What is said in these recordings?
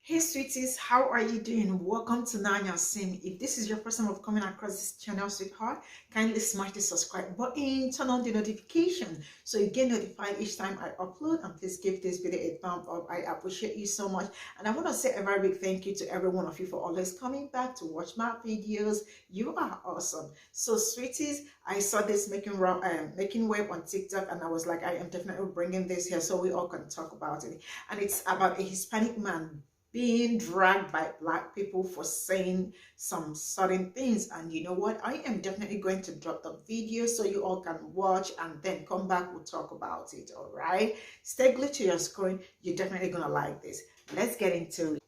Hey sweeties, how are you doing? Welcome to Nanyacim. If this is your first time of coming across this channel, sweetheart, kindly smash the subscribe button, turn on the notification so you get notified each time I upload, and please give this video a thumb up. I appreciate you so much, and I want to say a very big thank you to every one of you for always coming back to watch my videos. You are awesome. So sweeties, I saw this making web on TikTok, and I was like, I am definitely bringing this here so we all can talk about it. And it's about a Hispanic man being dragged by black people for saying some certain things. And you know what, I am definitely going to drop the video so you all can watch and then come back, we'll talk about it. All right, stay glued to your screen, you're definitely gonna like this. Let's get into it.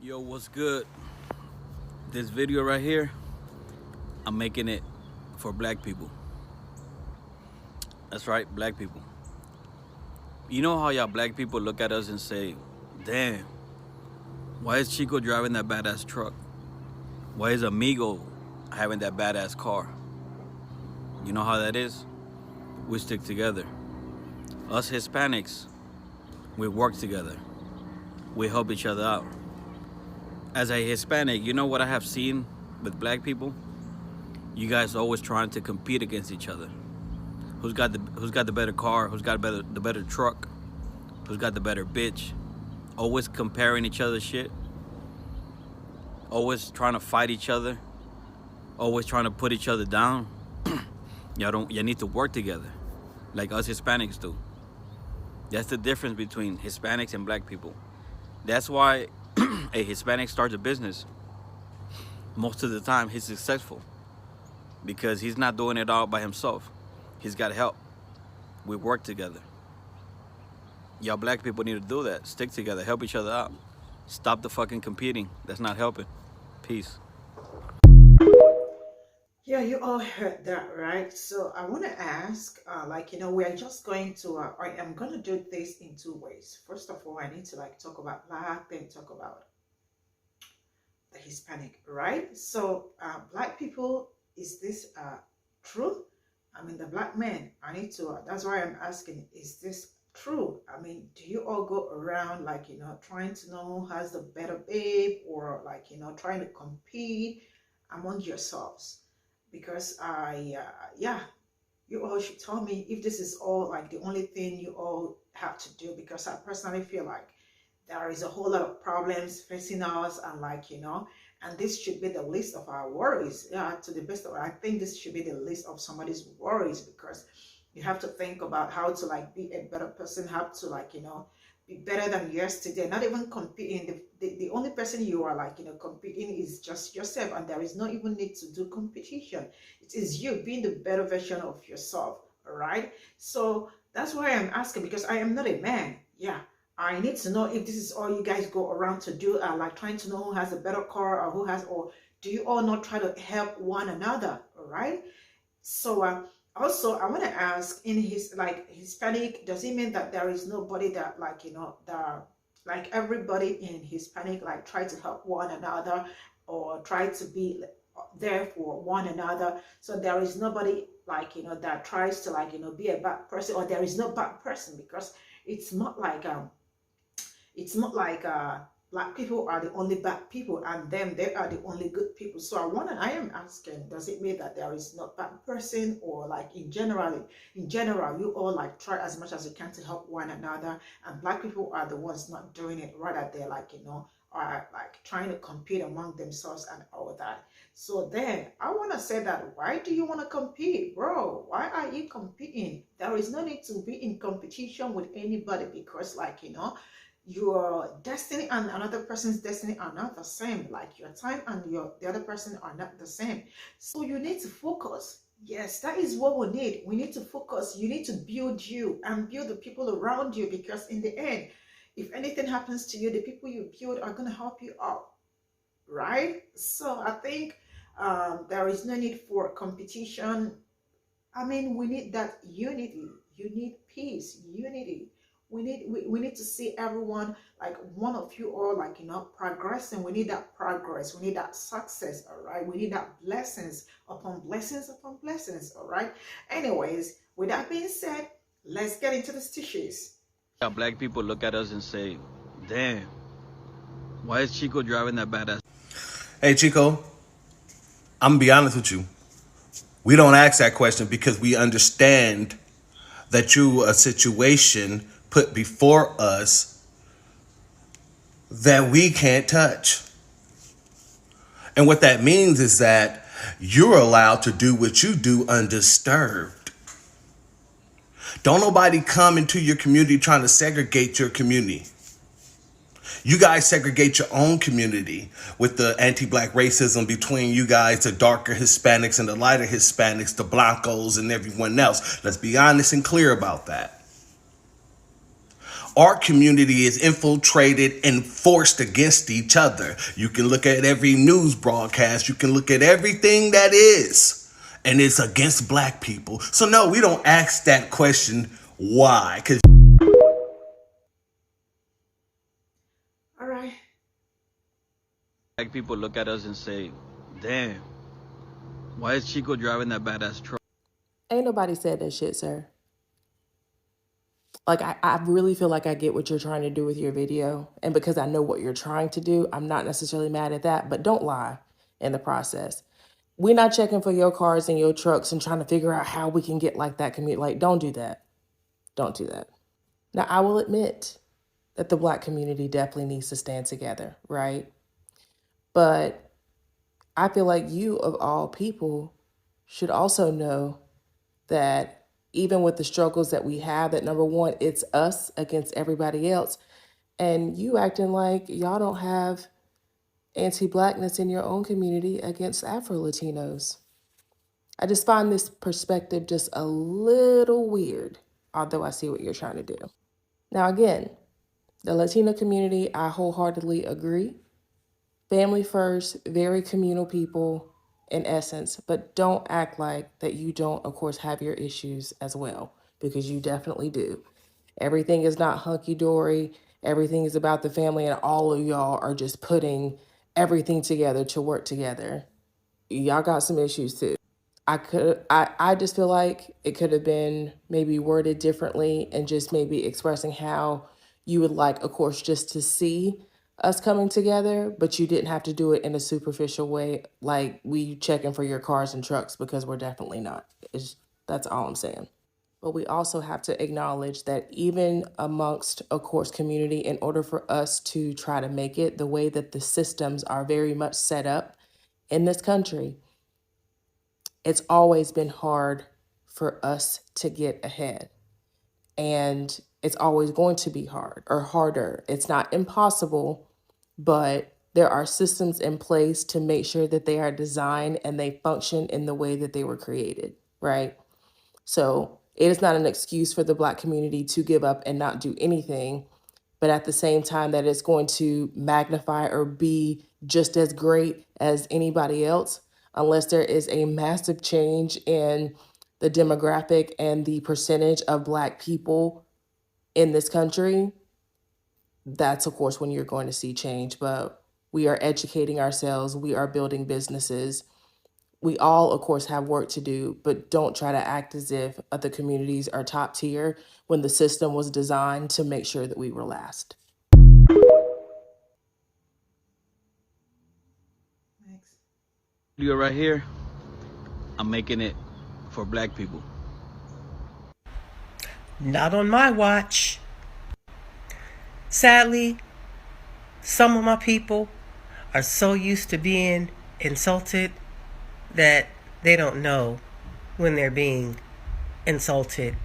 Yo, what's good? This video right here, I'm making it for black people. That's right, black people. You know how y'all black people look at us and say, damn, why is Chico driving that badass truck? Why is Amigo having that badass car? You know how that is? We stick together. Us Hispanics, we work together. We help each other out. As a Hispanic, you know what I have seen with black people? You guys always trying to compete against each other. Who's got the better car? Who's got the better truck? Who's got the better bitch? Always comparing each other's shit. Always trying to fight each other. Always trying to put each other down. Y'all need to work together, like us Hispanics do. That's the difference between Hispanics and black people. That's why a Hispanic starts a business. Most of the time he's successful because he's not doing it all by himself. He's got help. We work together. Y'all black people need to do that. Stick together, help each other out. Stop the fucking competing. That's not helping. Peace. Yeah, you all heard that, right? So I want to ask, we're just going to, I am going to do this in two ways. First of all, I need to talk about black, then talk about the Hispanic, right? So black people, is this true? I mean, the black men, I need to, that's why I'm asking, is this true? I mean, do you all go around trying to know who has the better babe, or trying to compete among yourselves? Because you all should tell me if this is all the only thing you all have to do, because I personally feel like there is a whole lot of problems facing us, and and this should be the list of our worries. Yeah, to the best of I think this should be the list of somebody's worries, because you have to think about how to be a better person, how to be better than yesterday, not even competing. The only person you are competing is just yourself, and there is no even need to do competition. It is you being the better version of yourself. All right, so that's why I'm asking, because I am not a man. Yeah, I need to know if this is all you guys go around to do, trying to know who has a better car, or do you all not try to help one another? All right, so also I want to ask, in his Hispanic, does it mean that there is nobody that that everybody in Hispanic try to help one another, or try to be there for one another? So there is nobody that tries to be a bad person, or there is no bad person, because it's not black people are the only bad people, and them they are the only good people. So I am asking, does it mean that there is no bad person, or in general you all try as much as you can to help one another, and black people are the ones not doing it? Rather they're are trying to compete among themselves and all that. So then I want to say that, why do you want to compete, bro? Why are you competing? There is no need to be in competition with anybody, because your destiny and another person's destiny are not the same. Your time and the other person are not the same. So you need to focus. Yes, that is what we need. We need to focus. You need to build you and build the people around you, because in the end, if anything happens to you, the people you build are going to help you out, right? So I think there is no need for competition. I mean, we need that unity. You need peace, unity. We need to see everyone, one of you all progressing. We need that progress. We need that success. All right, we need that blessings upon blessings upon blessings. All right, anyways, with that being said, let's get into the stitches. Black people look at us and say, damn, Why is Chico driving that badass? Hey, Chico, I'm going to be honest with you. We don't ask that question because we understand that you a situation put before us that we can't touch. And what that means is that you're allowed to do what you do undisturbed. Don't nobody come into your community trying to segregate your community. You guys segregate your own community with the anti-black racism between you guys, the darker Hispanics and the lighter Hispanics, the blancos and everyone else. Let's be honest and clear about that. Our community is infiltrated and forced against each other. You can look at every news broadcast. You can look at everything that is, and it's against black people. So no, we don't ask that question, why? Because Black people look at us and say, damn, why is Chico driving that badass truck? Ain't nobody said that shit, sir. Like, I really feel like I get what you're trying to do with your video. And because I know what you're trying to do, I'm not necessarily mad at that. But don't lie in the process. We're not checking for your cars and your trucks and trying to figure out how we can get like that community. Like, don't do that. Don't do that. Now, I will admit that the Black community definitely needs to stand together, right? But I feel like you, of all people, should also know that even with the struggles that we have, that number one, it's us against everybody else. And you acting like y'all don't have anti-Blackness in your own community against Afro-Latinos. I just find this perspective just a little weird, although I see what you're trying to do. Now, again, the Latino community, I wholeheartedly agree. Family first, very communal people in essence, but don't act like that you don't, of course, have your issues as well, because you definitely do. Everything is not hunky-dory. Everything is about the family, and all of y'all are just putting everything together to work together. Y'all got some issues too. I just feel like it could have been maybe worded differently and just maybe expressing how you would like, of course, just to see us coming together, but you didn't have to do it in a superficial way, like we checking for your cars and trucks, because we're definitely not. That's all I'm saying. But we also have to acknowledge that even amongst, of course, community, in order for us to try to make it the way that the systems are very much set up in this country, it's always been hard for us to get ahead. And it's always going to be hard or harder. It's not impossible, but there are systems in place to make sure that they are designed and they function in the way that they were created, right? So it is not an excuse for the Black community to give up and not do anything, but at the same time that it's going to magnify or be just as great as anybody else, unless there is a massive change in the demographic and the percentage of Black people in this country. That's, of course, when you're going to see change. But we are educating ourselves. We are building businesses. We all, of course, have work to do, but don't try to act as if other communities are top tier when the system was designed to make sure that we were last. Video right here, I'm making it for Black people. Not on my watch. Sadly, some of my people are so used to being insulted that they don't know when they're being insulted.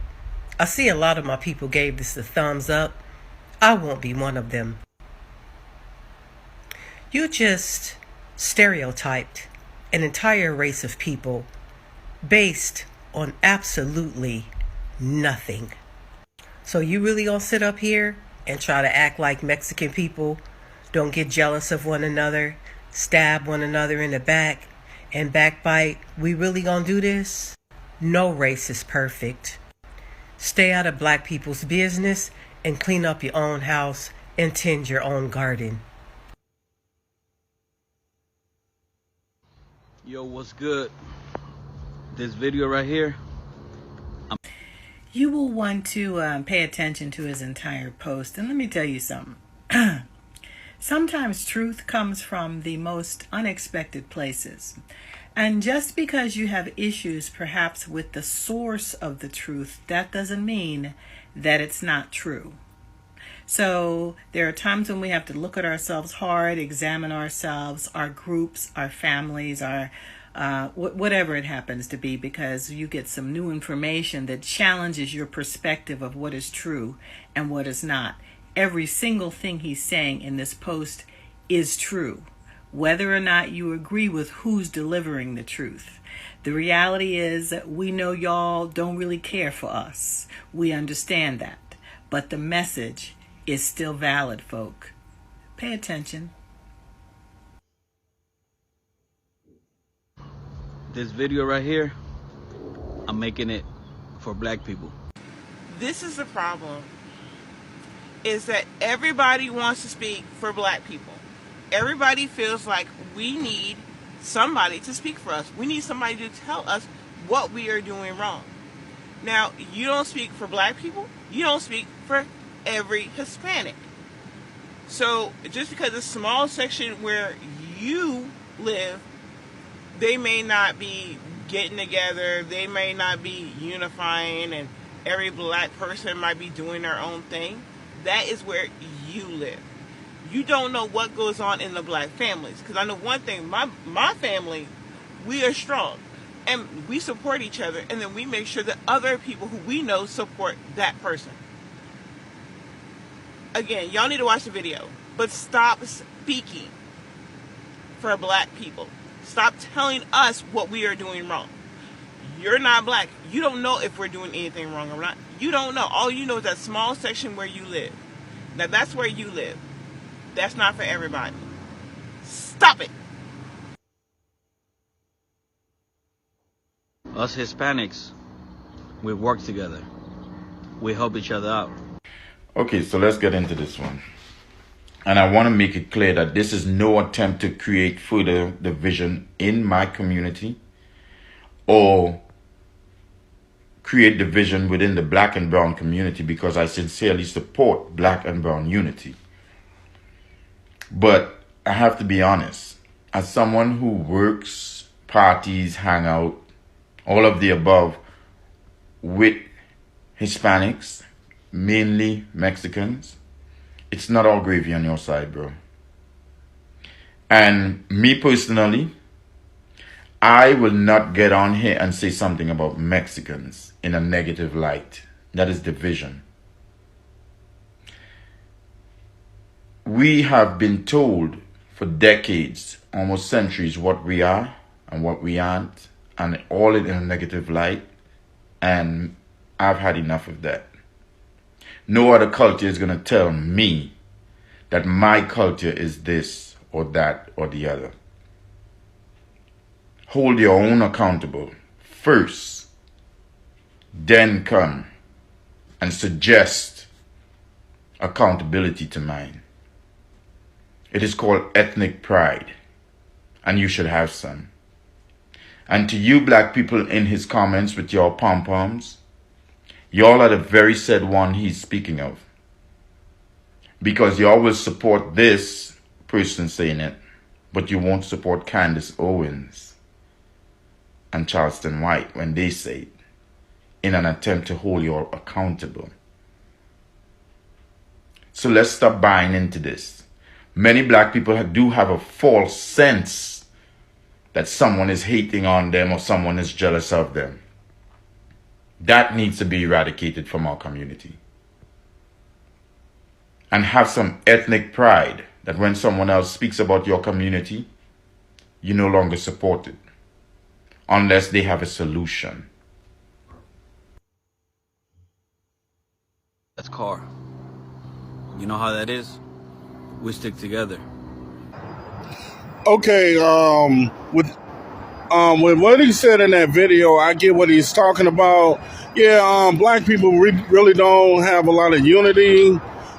I see a lot of my people gave this a thumbs up. I won't be one of them. You just stereotyped an entire race of people based on absolutely nothing. So you really gonna sit up here and try to act like Mexican people don't get jealous of one another, stab one another in the back, and backbite? We really gonna do this? No race is perfect. Stay out of Black people's business and clean up your own house and tend your own garden. Yo, what's good? This video right here, you will want to pay attention to his entire post. And let me tell you something. Sometimes truth comes from the most unexpected places. And just because you have issues perhaps with the source of the truth, that doesn't mean that it's not true. So there are times when we have to look at ourselves hard, examine ourselves, our groups, our families, our whatever it happens to be, because you get some new information that challenges your perspective of what is true and what is not. Every single thing he's saying in this post is true, whether or not you agree with who's delivering the truth. The reality is that we know y'all don't really care for us. We understand that. But the message is still valid, folk. Pay attention. This video right here, I'm making it for black people. This is the problem, is that everybody wants to speak for black people. Everybody feels like we need somebody to speak for us. We need somebody to tell us what we are doing wrong. Now, you don't speak for black people. You don't speak for every Hispanic. So just because a small section where you live, they may not be getting together, they may not be unifying, and every black person might be doing their own thing. That is where you live. You don't know what goes on in the black families. Because I know one thing, my family, we are strong. And we support each other. And then we make sure that other people who we know support that person. Again, y'all need to watch the video. But stop speaking for black people. Stop telling us what we are doing wrong. You're not black. You don't know if we're doing anything wrong or not. You don't know. All you know is that small section where you live. Now that's where you live. That's not for everybody. Stop it. Us Hispanics, we work together. We help each other out. Okay, so let's get into this one. And I want to make it clear that this is no attempt to create further division in my community or create division within the black and brown community, because I sincerely support black and brown unity. But I have to be honest, as someone who works, parties, hang out, all of the above with Hispanics, mainly Mexicans, it's not all gravy on your side, bro. And me personally, I will not get on here and say something about Mexicans in a negative light. That is division. We have been told for decades, almost centuries, what we are and what we aren't, and all in a negative light. And I've had enough of that. No other culture is going to tell me that my culture is this or that or the other. Hold your own accountable first, then come and suggest accountability to mine. It is called ethnic pride, and you should have some. And to you black people in his comments with your pom-poms, y'all are the very said one he's speaking of. Because y'all will support this person saying it, but you won't support Candace Owens and Charleston White when they say it, in an attempt to hold you accountable. So let's stop buying into this. Many black people do have a false sense that someone is hating on them or someone is jealous of them. That needs to be eradicated from our community. And have some ethnic pride that when someone else speaks about your community, you no longer support it. Unless they have a solution. That's car. You know how that is? We stick together. Okay, with what he said in that video, I get what he's talking about. Yeah, black people really don't have a lot of unity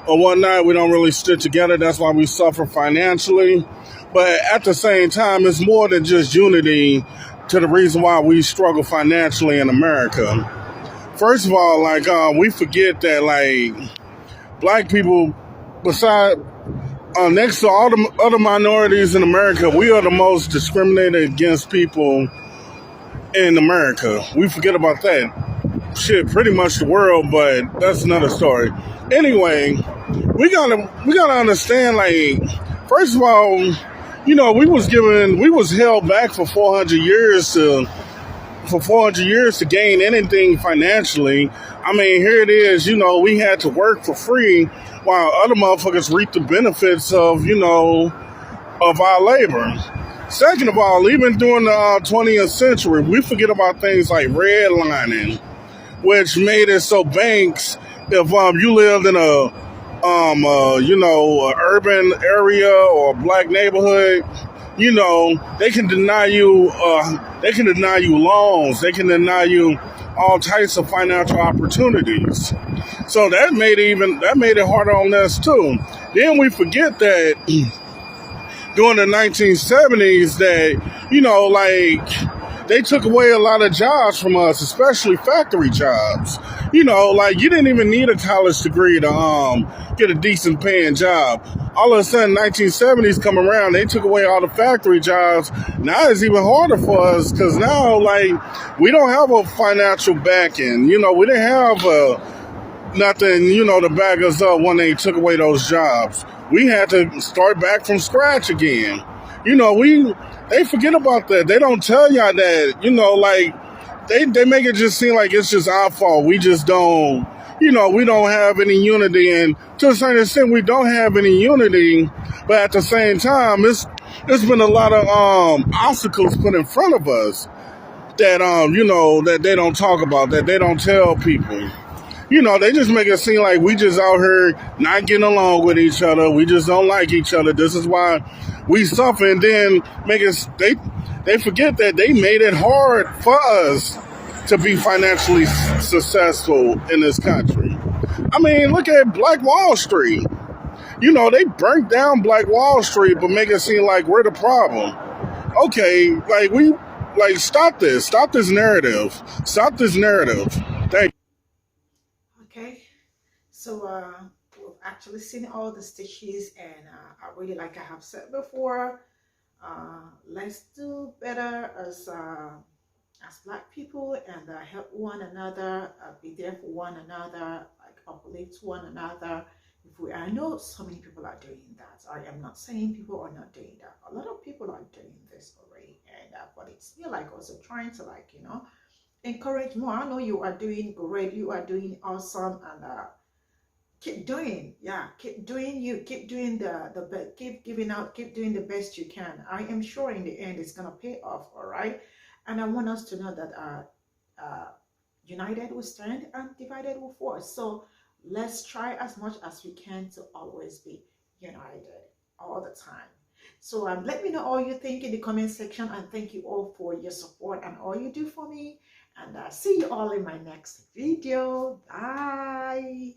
or whatnot. We don't really stick together. That's why we suffer financially. But at the same time, it's more than just unity to the reason why we struggle financially in America. First of all, we forget that, black people, beside next to all the other minorities in America, we are the most discriminated against people in America. We forget about that. Shit, pretty much the world, but that's another story. Anyway, we gotta understand, like, first of all, you know, we was held back for 400 years to gain anything financially. I mean, here it is, you know, we had to work for free while other motherfuckers reap the benefits of, you know, of our labor. Second of all, even during the 20th century, we forget about things like redlining, which made it so banks, if you lived in a urban area or black neighborhood, you know, they can deny you loans, they can deny you all types of financial opportunities. So that made it harder on us too. Then we forget that during the 1970s that, you know, like, they took away a lot of jobs from us, especially factory jobs. You know, like, you didn't even need a college degree to get a decent paying job. All of a sudden, 1970s come around, they took away all the factory jobs. Now it's even harder for us because now, like, we don't have a financial backing. You know, we didn't have nothing, you know, to back us up when they took away those jobs. We had to start back from scratch again. You know, they forget about that. They don't tell y'all that, you know, like, they make it just seem like it's just our fault. We just don't, you know, we don't have any unity. And to a certain extent, we don't have any unity. But at the same time, it's been a lot of obstacles put in front of us that, you know, that they don't talk about, that they don't tell people. You know, they just make it seem like we just out here not getting along with each other. We just don't like each other. This is why we suffer. And then they forget that they made it hard for us to be financially successful in this country. I mean, look at Black Wall Street. You know, they burnt down Black Wall Street, but make it seem like we're the problem. Okay, like, stop this narrative. Stop this narrative. Thank you. Okay, so we've actually seen all the stitches, and I really, like I have said before, let's do better as Black people, and help one another, be there for one another, like uplift one another. I know so many people are doing that. I am not saying people are not doing that. A lot of people are doing this already, and but it's still like also trying to, like, you know, encourage more. I know you are doing great, you are doing awesome, and keep doing, keep doing you, keep doing the keep giving out, keep doing the best you can. I am sure in the end it's gonna pay off. All right, and I want us to know that united we stand and divided we fall. So let's try as much as we can to always be united all the time. So let me know all you think in the comment section, and thank you all for your support and all you do for me. And see you all in my next video. Bye.